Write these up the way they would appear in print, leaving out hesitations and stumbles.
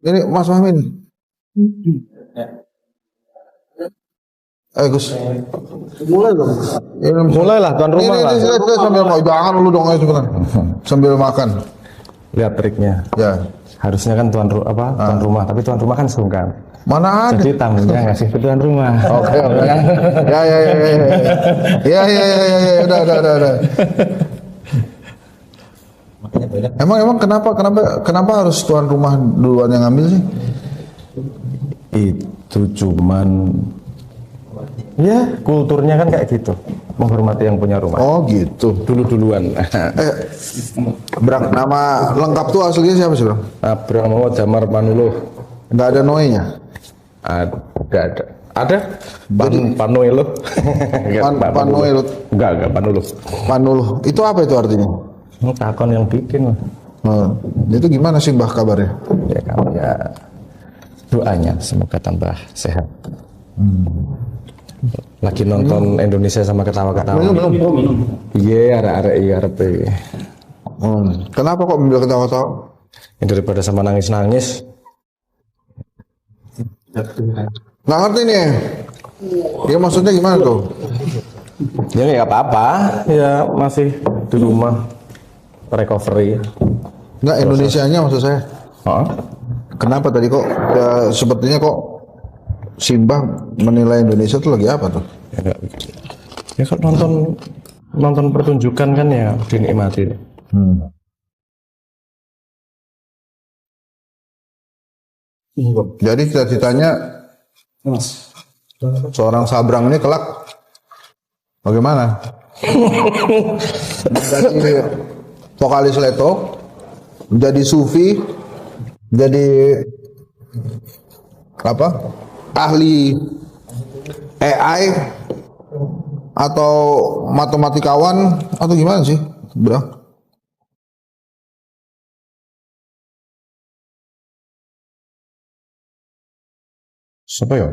Ini Mas Fahmi nih. Gus. Mulai dong. Mulailah tuan rumah lah. Ini sambil mau jangan lu dong sebentar. Sambil makan. Lihat triknya. Ya. Harusnya kan tuan rumah, tapi tuan rumah kan sungkan. Mana ada? Jadi tamunya ngasih ke tuan rumah. Oke. Ya. Ya, udah. Emang kenapa harus tuan rumah duluan yang ngambil sih? Itu cuman ya kulturnya kan kayak gitu, menghormati yang punya rumah. Oh gitu. Duluan. Brang, nama lengkap tuh aslinya siapa sih, Bang? Abrang Muhammad Jamar Panuluh. Nggak ada Noe-nya? Ada Panuelo. Panuelo. Enggak Panuluh. Panuluh. Itu apa itu artinya? Takon yang bikin. Itu gimana sih Mbah kabarnya? Ya kabarnya doanya semoga tambah sehat. Lagi nonton Indonesia sama ketawa-ketawa. Belum. Iya, arek. Kenapa kok memilih ketawa-ketawa? Ya, daripada sama nangis-nangis. Nggak ngerti nih. Ya maksudnya gimana tuh? Ya nggak apa-apa. Ya masih di rumah recovery. Nggak Indonesianya maksud saya. Kenapa tadi kok sepertinya kok Simbah menilai Indonesia tuh lagi apa tuh? Ya kalau nonton pertunjukan kan ya dinikmati. Jadi cita-citanya seorang Sabrang ini kelak bagaimana? Menjadi vokalis Leto, menjadi sufi, jadi apa? Ahli AI atau matematikawan atau gimana sih, Bro? Siapa ya?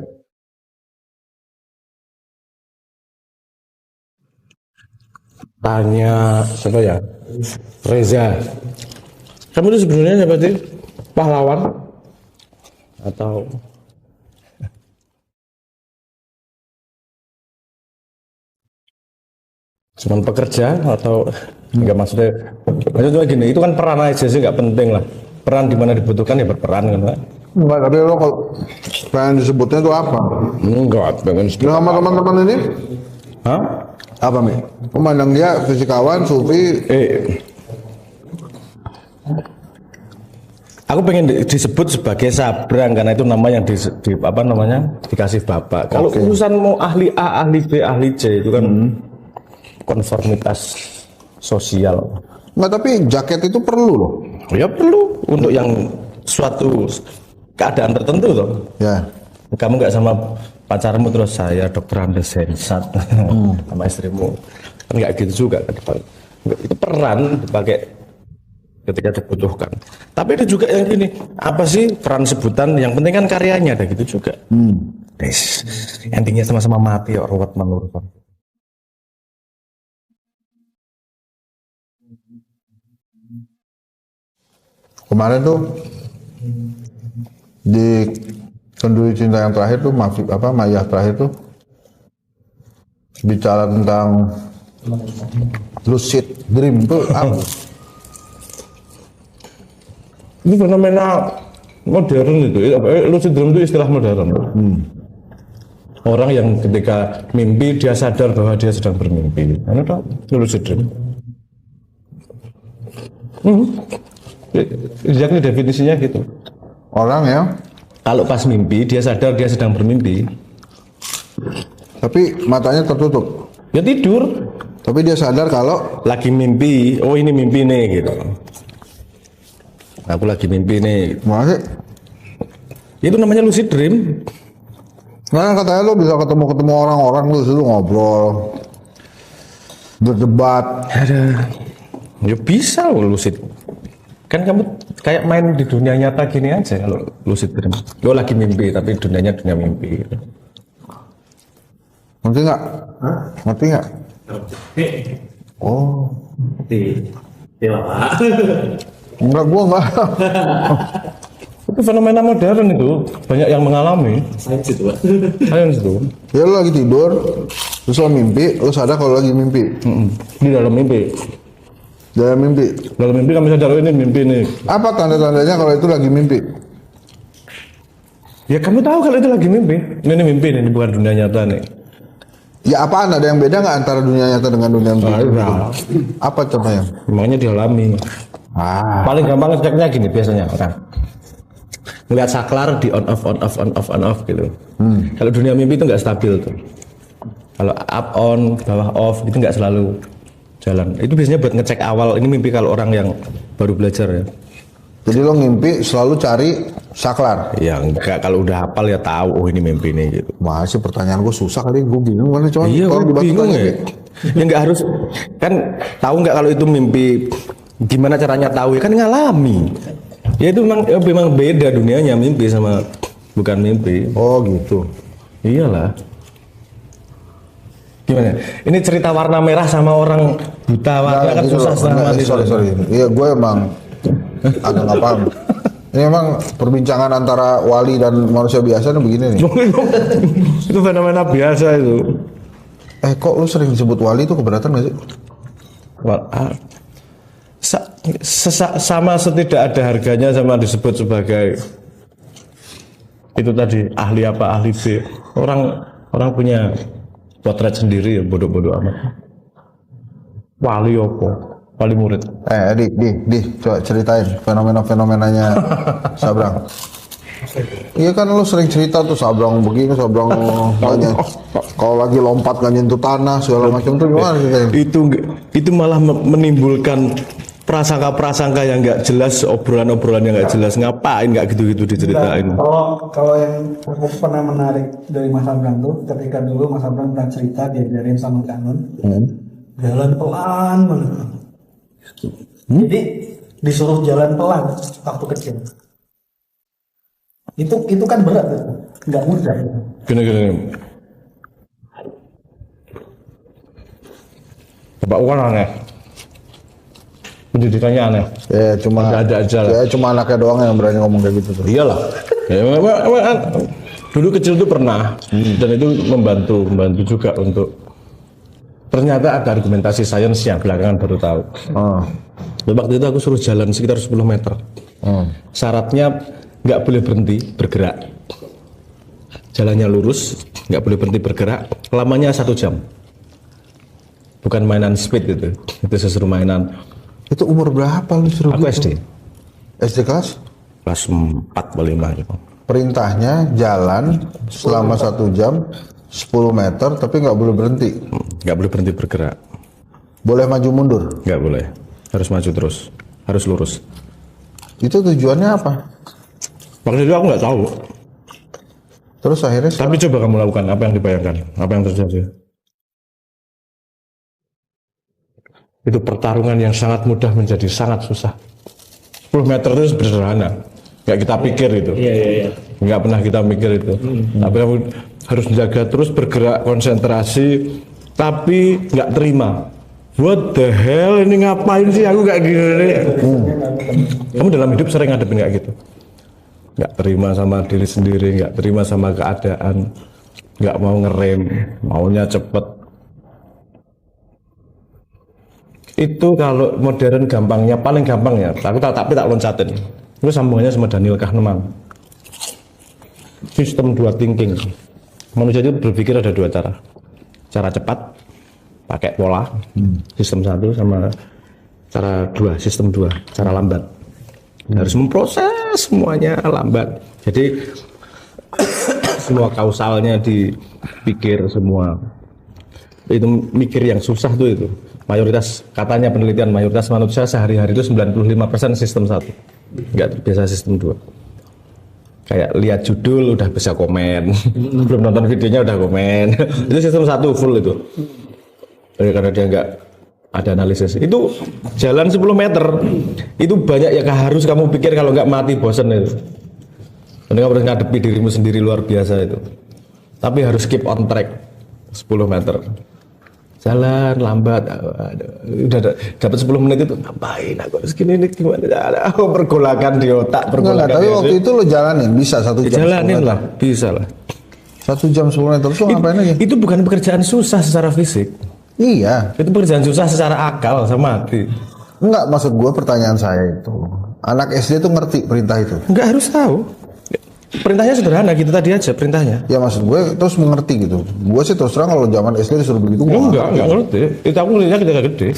Tanya siapa ya? Reza. Kamu itu sebenarnya siapa sih? Pahlawan atau cuman pekerja atau enggak maksudnya gini, itu kan peran aja sih, nggak penting lah. Peran di mana dibutuhkan ya berperan kan, Pak. Enggak, tapi lo kalau pengen disebutnya itu apa? Enggak, pengen sama teman-teman ini? Hah? Apa Mi? Memandang dia fisikawan, sufi. Aku pengen disebut sebagai Sabrang karena itu nama yang dikasih bapak. Kalau urusan mau ahli A, ahli B, ahli C itu kan konformitas sosial. Enggak, tapi jaket itu perlu loh. Ya perlu untuk yang suatu keadaan tertentu loh. Ya. Kamu nggak sama pacarmu terus saya dokter Andes Sensat sama istrimu kan nggak gitu juga. Itu peran dipakai ketika dibutuhkan. Tapi ada juga yang gini, apa sih peran sebutan? Yang penting kan karyanya, ada gitu juga. Endingnya sama-sama mati ya, ruwet menurut. Kemarin tuh di Kenduri Cinta yang terakhir tuh Maya terakhir tuh bicara tentang lucid dream tuh apa? Itu fenomena modern itu. Lucid dream itu istilah modern. Orang yang ketika mimpi dia sadar bahwa dia sedang bermimpi. Itu lucid dream. Ini definisinya gitu. Orang yang kalau pas mimpi dia sadar dia sedang bermimpi, tapi matanya tertutup. Ya tidur. Tapi dia sadar kalau lagi mimpi. Oh ini mimpi nih gitu. Aku lagi mimpi nih. Masih? Itu namanya lucid dream. Nah katanya lo bisa ketemu orang-orang lu situ ngobrol, berdebat. Ya bisa lo lucid. Kan kamu kayak main di dunia nyata gini aja kalau lucid dream. Lo lagi mimpi tapi dunianya dunia mimpi. Ngerti nggak? Ngerti nggak? Oh. Ngerti. Ya Pak. Enggak, gua enggak. Itu fenomena modern itu banyak yang mengalami. Sains itu. Ya lo lagi tidur, terus lo mimpi, lo sadar kalau lagi mimpi. Di dalam mimpi. Dalam mimpi. Dalam mimpi kami sadar ini mimpi nih. Apa tanda-tandanya kalau itu lagi mimpi? Ya kamu tahu kalau itu lagi mimpi. Ini mimpi nih, ini bukan dunia nyata nih. Ya apaan? Ada yang beda nggak antara dunia nyata dengan dunia mimpi? Nah, Apa contohnya? makanya dialami. Paling gampang ngeceknya gini biasanya orang. Ngeliat saklar di on off gitu. Kalau dunia mimpi itu nggak stabil tuh. Kalau up on, bawah off itu nggak selalu jalan. Itu biasanya buat ngecek awal ini mimpi kalau orang yang baru belajar ya. Jadi lo ngimpi selalu cari saklar. Ya enggak, kalau udah hafal ya tahu oh ini mimpi nih gitu. Masih pertanyaan gue susah kali, gue bingung mana coba. Iya, kalau gue dibantu bingung tanya, ya. Ya nggak harus kan tahu nggak kalau itu mimpi gimana caranya tahu ya kan ngalami. Ya itu memang beda dunianya mimpi sama bukan mimpi. Oh gitu. Iyalah. Gimana? Ini cerita warna merah sama orang buta warna kan gitu susah loh. sama Sorry. Iya gue emang agak nggak paham. Ini emang perbincangan antara wali dan manusia biasa nih begini nih. Itu fenomena biasa itu. Kok lu sering disebut wali itu keberatan gak sih? Sama setidak ada harganya sama disebut sebagai itu tadi ahli apa ahli B. Orang punya potret sendiri ya bodoh-bodoh amat. Wali apa? Wali murid. Di, coba ceritain fenomena-fenomenanya Sabrang. Iya kan lu sering cerita tuh Sabrang begini, Sabrang banyak. Kalau lagi lompat nggak nyentuh tanah segala macam tuh gimana ceritanya? Itu malah menimbulkan prasangka-prasangka yang nggak jelas, obrolan-obrolan yang nggak jelas. Ngapain nggak gitu-gitu diceritain? Kalau yang aku pernah menarik dari Mas Abrang tuh, ketika dulu Mas Abrang pernah cerita diajarin sama Kanun, jalan pelan banget. Jadi disuruh jalan pelan waktu kecil. Itu kan berat, nggak mudah. Gini. Bapak Uwan aneh. Pendidikannya aneh. Ya cuma ada aja lah. Ya cuma anaknya doang yang berani ngomong kayak gitu tuh. Iyalah. Ya, dulu kecil itu pernah dan itu membantu juga untuk ternyata ada argumentasi sains yang belakangan baru tahu. Waktu itu aku suruh jalan sekitar 10 meter. Syaratnya nggak boleh berhenti bergerak. Jalannya lurus, nggak boleh berhenti bergerak. Lamanya 1 jam. Bukan mainan speed itu sesuatu mainan. Itu umur berapa lu suruh? Aku gitu? SD. SD kelas 4 atau 5 gitu. Perintahnya jalan selama 1 jam 10 meter tapi nggak boleh berhenti. Nggak boleh berhenti bergerak. Boleh maju mundur? Nggak boleh. Harus maju terus. Harus lurus. Itu tujuannya apa? Waktu itu aku nggak tahu. Terus akhirnya Tapi coba kamu lakukan apa yang dibayangkan, apa yang terjadi. Itu pertarungan yang sangat mudah menjadi sangat susah. 10 meter itu sederhana. Nggak kita pikir itu. Iya. Nggak pernah kita mikir itu. Tapi kamu harus menjaga terus bergerak, konsentrasi, tapi nggak terima. What the hell, ini ngapain sih aku kayak gini? Kamu dalam hidup sering ngadepin kayak gitu? Nggak terima sama diri sendiri, nggak terima sama keadaan, nggak mau ngerem, maunya cepet. Itu kalau modern gampangnya, paling gampangnya, tapi tak loncatin. Itu sambungannya sama Daniel Kahneman. Sistem 2 thinking. Manusia itu berpikir ada 2 cara. Cara cepat, pakai pola, sistem 1, sama cara 2, sistem 2, cara lambat. Harus memproses semuanya lambat. Jadi semua kausalnya dipikir semua. Itu mikir yang susah tuh itu. Mayoritas, katanya penelitian mayoritas manusia sehari-hari itu 95% sistem 1. Enggak biasa sistem 2. Kayak lihat judul udah bisa komen. Belum nonton videonya udah komen. Itu sistem 1 full itu. Karena dia enggak ada analisis. Itu jalan 10 meter. Itu banyak yang harus kamu pikir kalau enggak mati bosan itu. Karena kamu harus ngadepi dirimu sendiri luar biasa itu. Tapi harus keep on track 10 meter. jalan lambat, udah dapat 10 menit itu ngapain aku harus gini ini gimana, pergolakan di otak, pergolakan. Enggak, tapi waktu itu lo jalanin bisa 1 jam. Jalanin lah, bisa lah. 1 jam 10 menit terus lo ngapain aja? Itu bukan pekerjaan susah secara fisik. Iya. Itu pekerjaan susah secara akal sama hati. Enggak, maksud gue pertanyaan saya itu. Anak SD itu ngerti perintah itu? Enggak harus tahu. Perintahnya sederhana gitu tadi aja perintahnya. Ya maksud gue terus mengerti gitu. Gue sih terus terang kalau zaman SD disuruh begitu gue Enggak ngerti. Itu aku ngeliatnya ketika gede.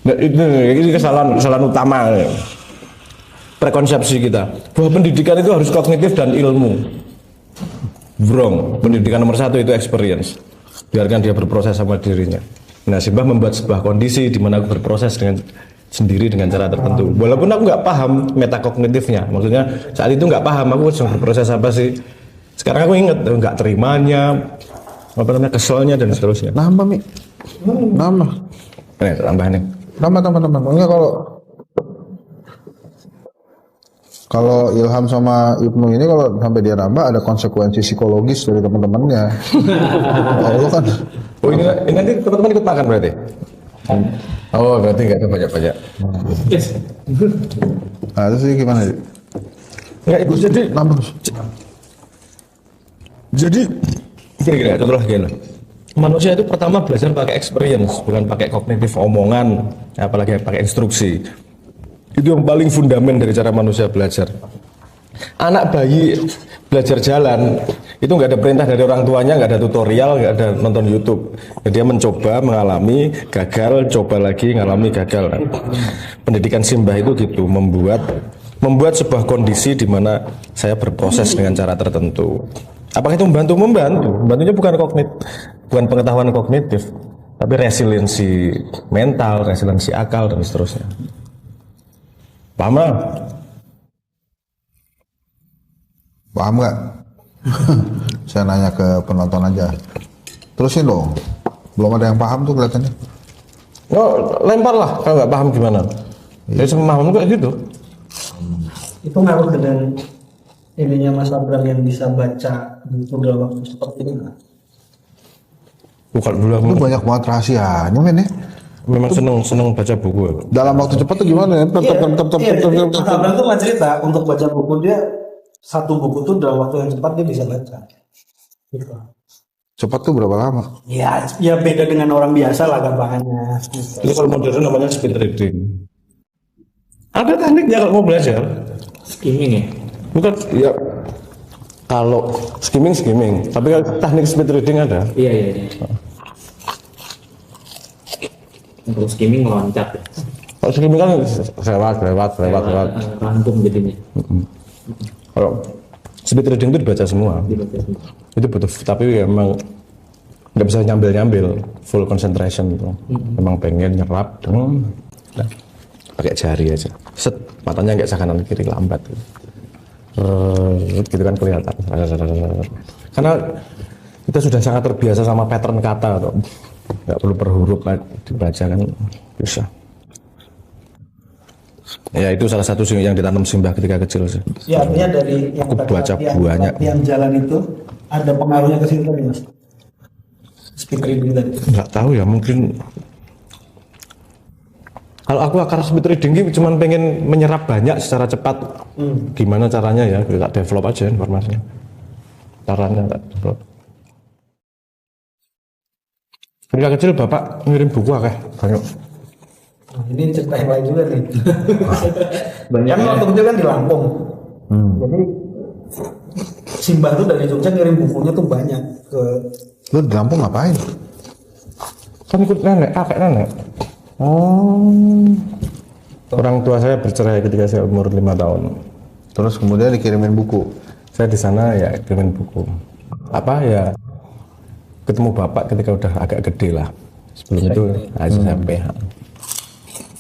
Nah, ini kesalahan utama prekonsepsi kita bahwa pendidikan itu harus kognitif dan ilmu. Wrong. Pendidikan nomor 1 itu experience. Biarkan dia berproses sama dirinya. Nah, Simbah membuat sebuah kondisi di mana aku berproses dengan sendiri dengan cara tertentu. Walaupun aku nggak paham metakognitifnya, maksudnya saat itu nggak paham aku sedang berproses apa sih. Sekarang aku inget nggak terimanya, apa namanya keselnya dan seterusnya. nambah Mi. Nambah. Nih tambah nih. Nambah. Enggak kalau Ilham sama Ibnu ini kalau sampai dia nambah ada konsekuensi psikologis dari teman-temannya. Kalau kan Oh ini nanti teman-teman ikut makan berarti. Oh berarti nggak ada banyak-banyak. nah, itu sih gimana? Nggak itu jadi Nambah. Jadi gini contoh gini. Manusia itu pertama belajar pakai experience, bukan pakai kognitif omongan, apalagi pakai instruksi. Itu yang paling fundament dari cara manusia belajar. Anak bayi belajar jalan itu nggak ada perintah dari orang tuanya, nggak ada tutorial, nggak ada nonton YouTube. Jadi dia mencoba, mengalami, gagal, coba lagi, ngalami, gagal. Pendidikan Simbah itu gitu, membuat sebuah kondisi di mana saya berproses dengan cara tertentu. Apakah itu membantu? Membantunya bukan pengetahuan kognitif, tapi resiliensi mental, resiliensi akal dan seterusnya. Paham nggak? Paham nggak? Saya nanya ke penonton aja. Terusin dong. Belum ada yang paham tuh kelihatannya. Oh, lempar lah kalau nggak paham gimana. Jadi semua paham kayak gitu. Itu ngaruh dengan ininya Mas Abram yang bisa baca buku dalam waktu seperti ini. Bukan dulu aku Itu banyak banget rahasianya men ya. memang seneng baca buku. Dalam waktu cepat tuh gimana ya? Jadi Mas Abram tuh nggak cerita untuk baca buku dia, satu buku tuh dalam waktu yang cepat dia bisa baca. Gitu. Cepat tuh berapa lama? Ya beda dengan orang biasa lah gampangannya. Itu kalau modern namanya speed reading. Ada tekniknya kalau mau belajar. Skimming ya? Bukan ya. Kalau skimming, tapi kalau teknik speed reading ada. Iya. Untuk skimming meloncat ya? Kalau skimming kan lewat. Rangkum jadinya. Kalau speed reading itu dibaca semua. Itu butuh, tapi emang nggak bisa nyambil full concentration gitu. Memang pengen nyerap, nah, pakai jari aja. Set, matanya nggak kanan kiri lambat. Gitu kan kelihatan. Karena kita sudah sangat terbiasa sama pattern kata, atau nggak perlu per huruf dibaca kan bisa. Ya itu salah satu yang ditanam Simbah ketika kecil sih. Ya artinya dari yang aku baca banyak. Yang jalan itu ada pengaruhnya ke situ Mas. Speed reading tadi. Nggak tahu ya, mungkin kalau aku akar speed reading cuma pengen menyerap banyak secara cepat. Gimana caranya ya, kita develop aja informasinya. Caranya tak develop. Ketika kecil bapak ngirim buku banyak. Nah, ini cerita yang lain juga nih. Banyak Kan waktu itu kan di Lampung. Jadi Simbah tuh dari Jogja ngirim bukunya tuh banyak ke. Lu di Lampung ngapain? Kan ikut kakek nenek. Orang tua saya bercerai ketika saya umur 5 tahun. Terus kemudian dikirimin buku. Saya di sana ya kirimin buku. Apa ya? Ketemu bapak ketika udah agak gede lah. Sebelum itu SMP.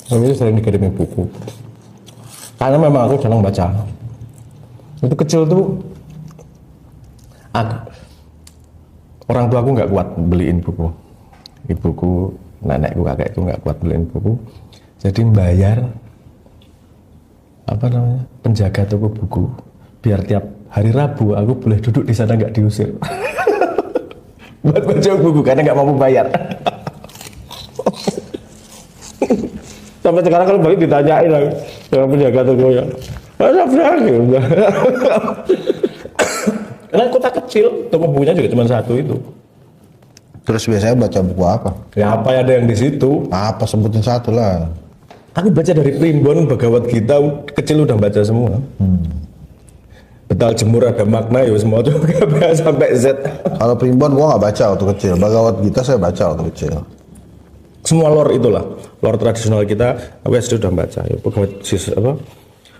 Sebelum itu sering dikirimin buku. Karena memang aku jarang baca. Itu kecil tuh orang tua aku nggak kuat beliin buku. Ibuku, nenekku, kakekku nggak kuat beliin buku. Jadi bayar penjaga toko buku biar tiap hari Rabu aku boleh duduk di sana nggak diusir. buat baca buku karena nggak mampu bayar. Sampai sekarang kalau balik ditanyain lah sama penjaga toko ya, masa berani? Karena kota kecil, toko bukunya juga cuma satu itu. Terus biasanya baca buku apa? Ya apa ada yang di situ? Apa, sebutin satu lah. Aku baca dari Primbon, Bhagavad Gita, kecil udah baca semua. Betal Jemur ada makna ya semua juga sampai Z. Kalau Primbon gua nggak baca waktu kecil. Bhagavad Gita saya baca waktu kecil. Semua lore itulah, lore tradisional kita, aku SD udah baca. Ya, apa?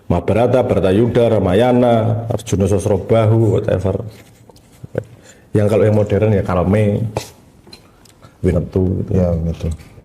Mahabharata, Bharatayuda, Ramayana, Arjuna Sosrobahu, whatever. Yang kalau yang modern ya Kalme, Winnetou gitu. Ya gitu.